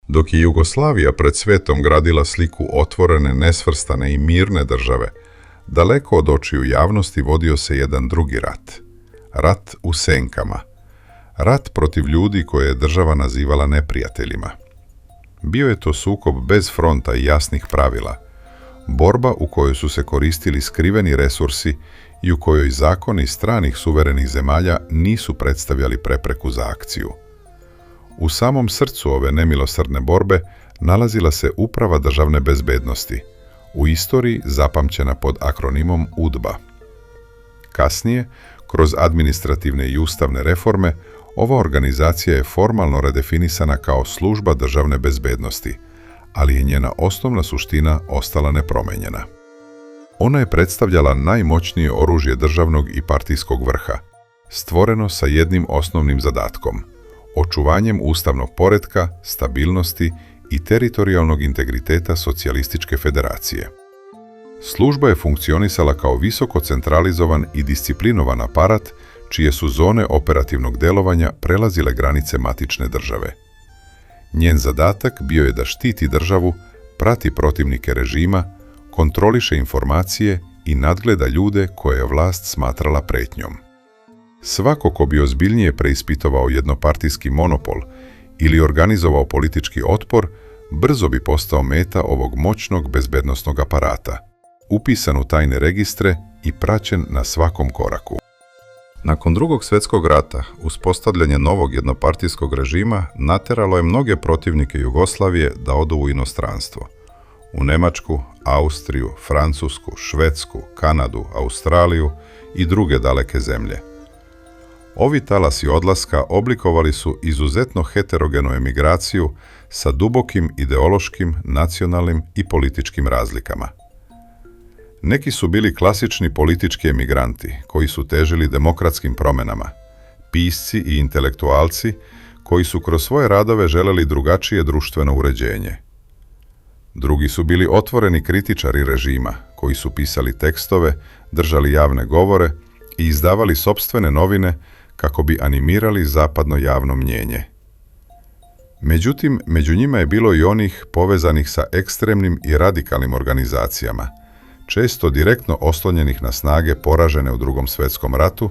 Dok je Jugoslavija pred svijetom gradila sliku otvorene, nesvrstane i mirne države, daleko od očiju javnosti vodio se jedan drugi rat. Rat u senkama. Rat protiv ljudi koje je država nazivala neprijateljima. Bio je to sukob bez fronta i jasnih pravila. Borba u kojoj su se koristili skriveni resursi i u kojoj zakoni stranih suverenih zemalja nisu predstavljali prepreku za akciju. U samom srcu ove nemilosrdne borbe nalazila se Uprava državne bezbednosti, u istoriji zapamćena pod akronimom UDBA. Kasnije, kroz administrativne i ustavne reforme, ova organizacija je formalno redefinisana kao služba državne bezbednosti, ali je njena osnovna suština ostala nepromenjena. Ona je predstavljala najmoćnije oružje državnog i partijskog vrha, stvoreno sa jednim osnovnim zadatkom – očuvanjem ustavnog poretka, stabilnosti i teritorijalnog integriteta Socijalističke federacije. Služba je funkcionisala kao visoko centralizovan i disciplinovan aparat, čije su zone operativnog delovanja prelazile granice matične države. Njen zadatak bio je da štiti državu, prati protivnike režima, kontroliše informacije i nadgleda ljude koje je vlast smatrala pretnjom. Svako ko bi ozbiljnije preispitovao jednopartijski monopol ili organizovao politički otpor, brzo bi postao meta ovog moćnog bezbednosnog aparata, upisan u tajne registre i praćen na svakom koraku. Nakon Drugog svjetskog rata, uspostavljanje novog jednopartijskog režima nateralo je mnoge protivnike Jugoslavije da odu u inostranstvo. U Njemačku, Austriju, Francusku, Švedsku, Kanadu, Australiju i druge daleke zemlje. Ovi talasi odlaska oblikovali su izuzetno heterogenu emigraciju sa dubokim ideološkim, nacionalnim i političkim razlikama. Neki su bili klasični politički emigranti koji su težili demokratskim promjenama, pisci i intelektualci koji su kroz svoje radove želeli drugačije društveno uređenje. Drugi su bili otvoreni kritičari režima koji su pisali tekstove, držali javne govore i izdavali sopstvene novine kako bi animirali zapadno javno mnjenje. Međutim, među njima je bilo i onih povezanih sa ekstremnim i radikalnim organizacijama, često direktno oslonjenih na snage poražene u Drugom svjetskom ratu,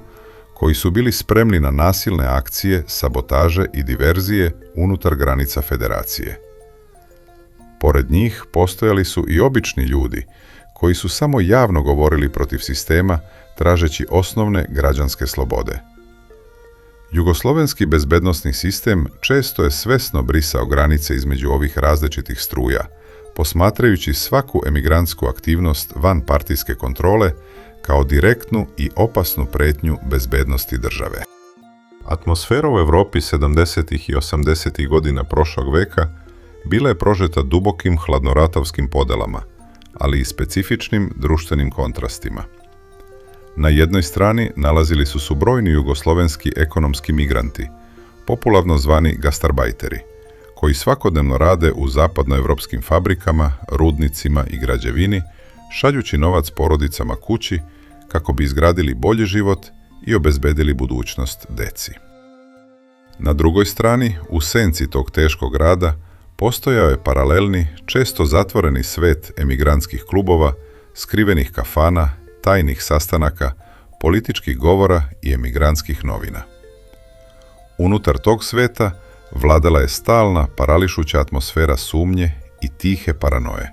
koji su bili spremni na nasilne akcije, sabotaže i diverzije unutar granica federacije. Pored njih postojali su i obični ljudi, koji su samo javno govorili protiv sistema, tražeći osnovne građanske slobode. Jugoslovenski bezbednosni sistem često je svesno brisao granice između ovih različitih struja, posmatrajući svaku emigrantsku aktivnost van partijske kontrole kao direktnu i opasnu pretnju bezbednosti države. Atmosfera u Europi 70. i 80. godina prošlog veka bila je prožeta dubokim hladnoratovskim podelama, ali i specifičnim društvenim kontrastima. Na jednoj strani nalazili su brojni jugoslovenski ekonomski migranti, popularno zvani gastarbajteri, koji svakodnevno rade u zapadnoevropskim fabrikama, rudnicima i građevini, šaljući novac porodicama kući kako bi izgradili bolji život i obezbedili budućnost deci. Na drugoj strani, u senci tog teškog rada, postojao je paralelni, često zatvoreni svet emigrantskih klubova, skrivenih kafana, tajnih sastanaka, političkih govora i emigrantskih novina. Unutar tog sveta vladala je stalna, parališuća atmosfera sumnje i tihe paranoje.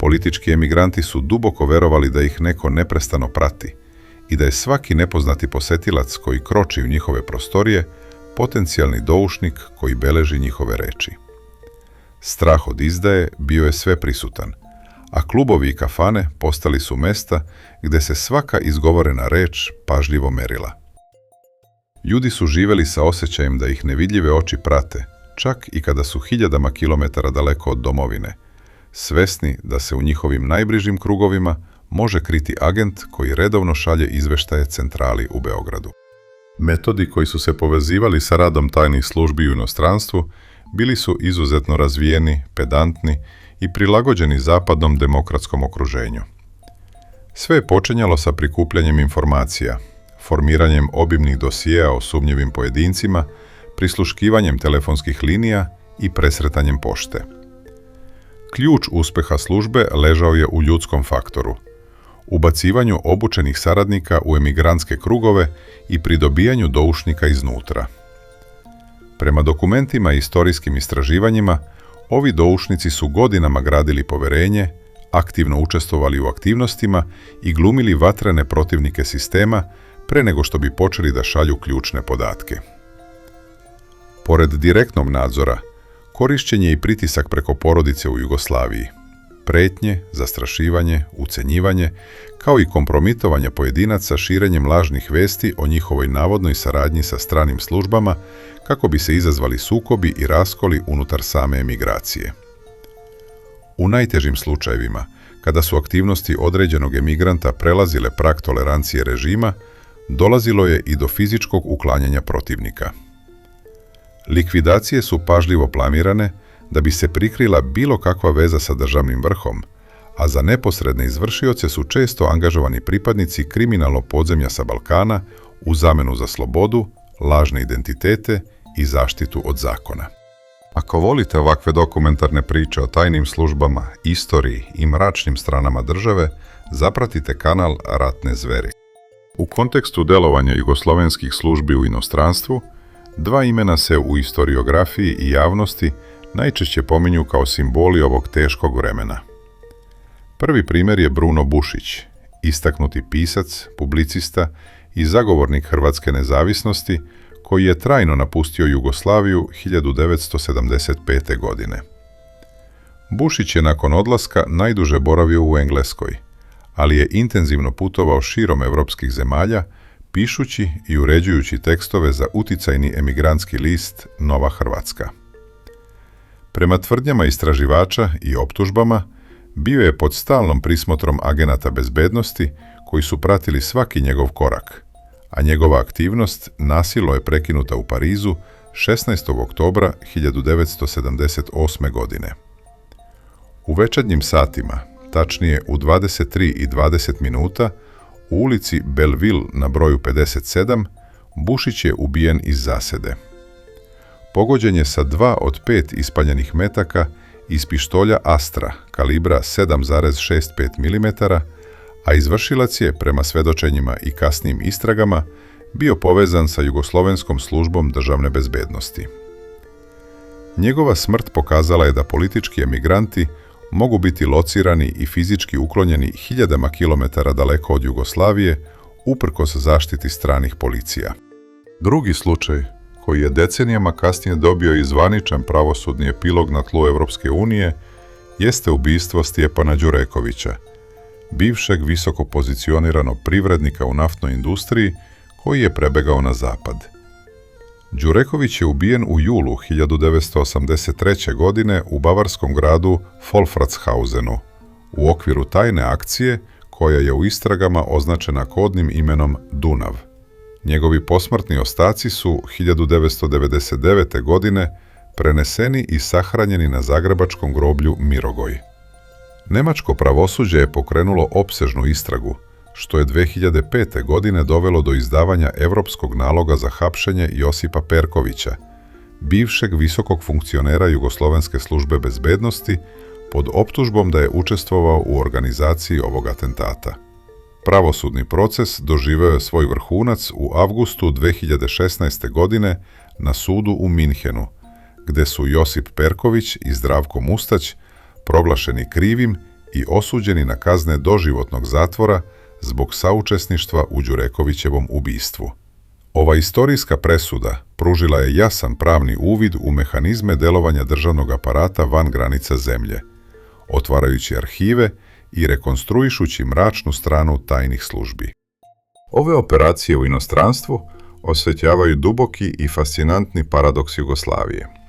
Politički emigranti su duboko verovali da ih neko neprestano prati i da je svaki nepoznati posetilac koji kroči u njihove prostorije potencijalni doušnik koji beleži njihove reči. Strah od izdaje bio je sveprisutan, a klubovi i kafane postali su mesta gdje se svaka izgovorena reč pažljivo merila. Ljudi su živjeli sa osjećajem da ih nevidljive oči prate, čak i kada su hiljadama kilometara daleko od domovine, svesni da se u njihovim najbližim krugovima može kriti agent koji redovno šalje izveštaje centrali u Beogradu. Metodi koji su se povezivali sa radom tajnih službi u inostranstvu bili su izuzetno razvijeni, pedantni i prilagođeni zapadnom demokratskom okruženju. Sve je počinjalo sa prikupljanjem informacija, formiranjem obimnih dosijea o sumnjivim pojedincima, prisluškivanjem telefonskih linija i presretanjem pošte. Ključ uspjeha službe ležao je u ljudskom faktoru, ubacivanju obučenih saradnika u emigrantske krugove i pridobijanju doušnika iznutra. Prema dokumentima i istorijskim istraživanjima, ovi doušnici su godinama gradili poverenje, aktivno učestvovali u aktivnostima i glumili vatrene protivnike sistema pre nego što bi počeli da šalju ključne podatke. Pored direktnog nadzora, korišćen je i pritisak preko porodice u Jugoslaviji, pretnje, zastrašivanje, ucenjivanje, kao i kompromitovanje pojedinaca širenjem lažnih vesti o njihovoj navodnoj saradnji sa stranim službama kako bi se izazvali sukobi i raskoli unutar same emigracije. U najtežim slučajevima, kada su aktivnosti određenog emigranta prelazile prag tolerancije režima, dolazilo je i do fizičkog uklanjanja protivnika. Likvidacije su pažljivo planirane da bi se prikrila bilo kakva veza sa državnim vrhom, a za neposredne izvršioce su često angažovani pripadnici kriminalnog podzemlja sa Balkana u zamenu za slobodu, lažne identitete i zaštitu od zakona. Ako volite ovakve dokumentarne priče o tajnim službama, istoriji i mračnim stranama države, zapratite kanal Ratne zveri. U kontekstu delovanja jugoslovenskih službi u inostranstvu, dva imena se u historiografiji i javnosti najčešće pominju kao simboli ovog teškog vremena. Prvi primjer je Bruno Bušić, istaknuti pisac, publicista i zagovornik hrvatske nezavisnosti, koji je trajno napustio Jugoslaviju 1975. godine. Bušić je nakon odlaska najduže boravio u Engleskoj, ali je intenzivno putovao širom evropskih zemalja, pišući i uređujući tekstove za uticajni emigrantski list Nova Hrvatska. Prema tvrdnjama istraživača i optužbama, bio je pod stalnom prismotrom agenata bezbednosti koji su pratili svaki njegov korak, a njegova aktivnost nasilno je prekinuta u Parizu 16. oktobra 1978. godine. U večernjim satima, tačnije u 23:20 minuta, u ulici Belleville na broju 57, Bušić je ubijen iz zasede. Pogođen je sa 2 od 5 ispaljenih metaka iz pištolja Astra kalibra 7,65 mm, a izvršilac je, prema svedočenjima i kasnijim istragama, bio povezan sa Jugoslovenskom službom državne bezbednosti. Njegova smrt pokazala je da politički emigranti mogu biti locirani i fizički uklonjeni hiljadama kilometara daleko od Jugoslavije, uprkos zaštiti stranih policija. Drugi slučaj, koji je decenijama kasnije dobio i zvaničan pravosudni epilog na tlu Evropske unije, jeste ubistvo Stjepana Đurekovića, bivšeg visoko pozicioniranog privrednika u naftnoj industriji koji je prebegao na zapad. Đureković je ubijen u julu 1983. godine u bavarskom gradu Wolfratshausenu u okviru tajne akcije koja je u istragama označena kodnim imenom Dunav. Njegovi posmrtni ostaci su 1999. godine preneseni i sahranjeni na zagrebačkom groblju Mirogoj. Nemačko pravosuđe je pokrenulo opsežnu istragu, što je 2005. godine dovelo do izdavanja Europskog naloga za hapšenje Josipa Perkovića, bivšeg visokog funkcionera Jugoslovenske službe bezbednosti, pod optužbom da je učestvovao u organizaciji ovog atentata. Pravosudni proces doživeo je svoj vrhunac u avgustu 2016. godine na sudu u Minhenu, gde su Josip Perković i Zdravko Mustać proglašeni krivim i osuđeni na kazne doživotnog zatvora zbog saučesništva u Đurekovićevom ubistvu. Ova istorijska presuda pružila je jasan pravni uvid u mehanizme delovanja državnog aparata van granica zemlje, otvarajući arhive i rekonstruišući mračnu stranu tajnih službi. Ove operacije u inostranstvu osvetljavaju duboki i fascinantni paradoks Jugoslavije.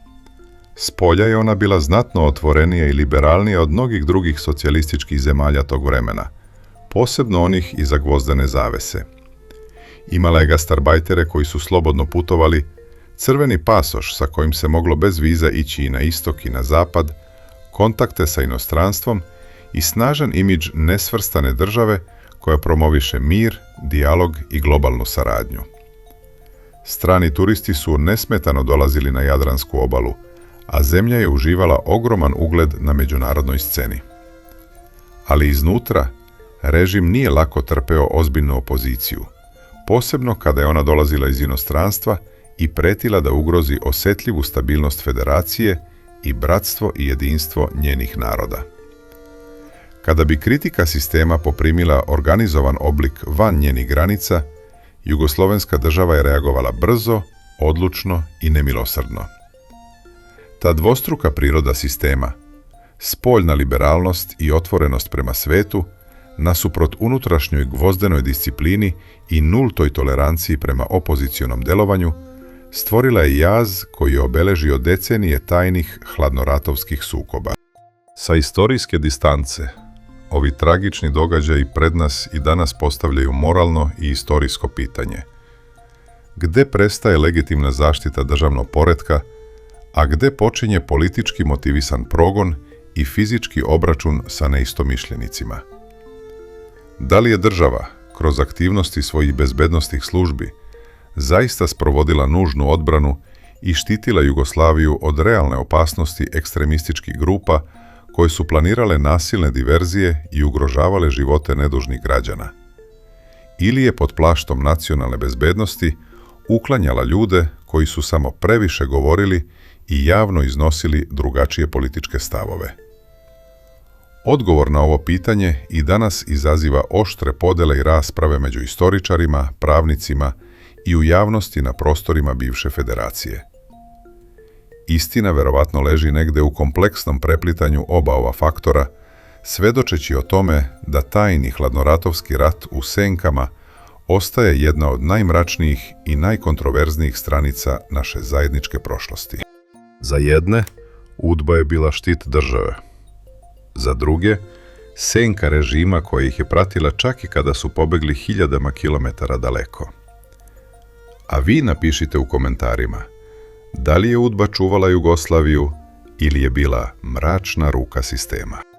Spolja je ona bila znatno otvorenija i liberalnija od mnogih drugih socijalističkih zemalja tog vremena, posebno onih iza gvozdene zavese. Imala je gastarbajtere koji su slobodno putovali, crveni pasoš sa kojim se moglo bez viza ići i na istok i na zapad, kontakte sa inostranstvom i snažan imidž nesvrstane države koja promoviše mir, dijalog i globalnu saradnju. Strani turisti su nesmetano dolazili na Jadransku obalu, a zemlja je uživala ogroman ugled na međunarodnoj sceni. Ali iznutra, režim nije lako trpeo ozbiljnu opoziciju, posebno kada je ona dolazila iz inostranstva i pretila da ugrozi osjetljivu stabilnost federacije i bratstvo i jedinstvo njenih naroda. Kada bi kritika sistema poprimila organizovan oblik van njenih granica, jugoslovenska država je reagovala brzo, odlučno i nemilosrdno. Ta dvostruka priroda sistema, spoljna liberalnost i otvorenost prema svetu, nasuprot unutrašnjoj gvozdenoj disciplini i nultoj toleranciji prema opozicionom delovanju, stvorila je jaz koji je obeležio decenije tajnih hladnoratovskih sukoba. Sa istorijske distance, ovi tragični događaji pred nas i danas postavljaju moralno i istorijsko pitanje. Gde prestaje legitimna zaštita državnog poretka, a gde počinje politički motivisan progon i fizički obračun sa neistomišljenicima? Da li je država, kroz aktivnosti svojih bezbednosnih službi, zaista sprovodila nužnu odbranu i štitila Jugoslaviju od realne opasnosti ekstremističkih grupa koje su planirale nasilne diverzije i ugrožavale živote nedužnih građana? Ili je pod plaštom nacionalne bezbednosti uklanjala ljude koji su samo previše govorili i javno iznosili drugačije političke stavove? Odgovor na ovo pitanje i danas izaziva oštre podele i rasprave među istoričarima, pravnicima i u javnosti na prostorima bivše federacije. Istina verovatno leži negde u kompleksnom preplitanju oba ova faktora, svedočeći o tome da tajni hladnoratovski rat u senkama ostaje jedna od najmračnijih i najkontroverznijih stranica naše zajedničke prošlosti. Za jedne, UDBA je bila štit države. Za druge, senka režima koja ih je pratila čak i kada su pobegli hiljadama kilometara daleko. A vi napišite u komentarima, da li je UDBA čuvala Jugoslaviju ili je bila mračna ruka sistema?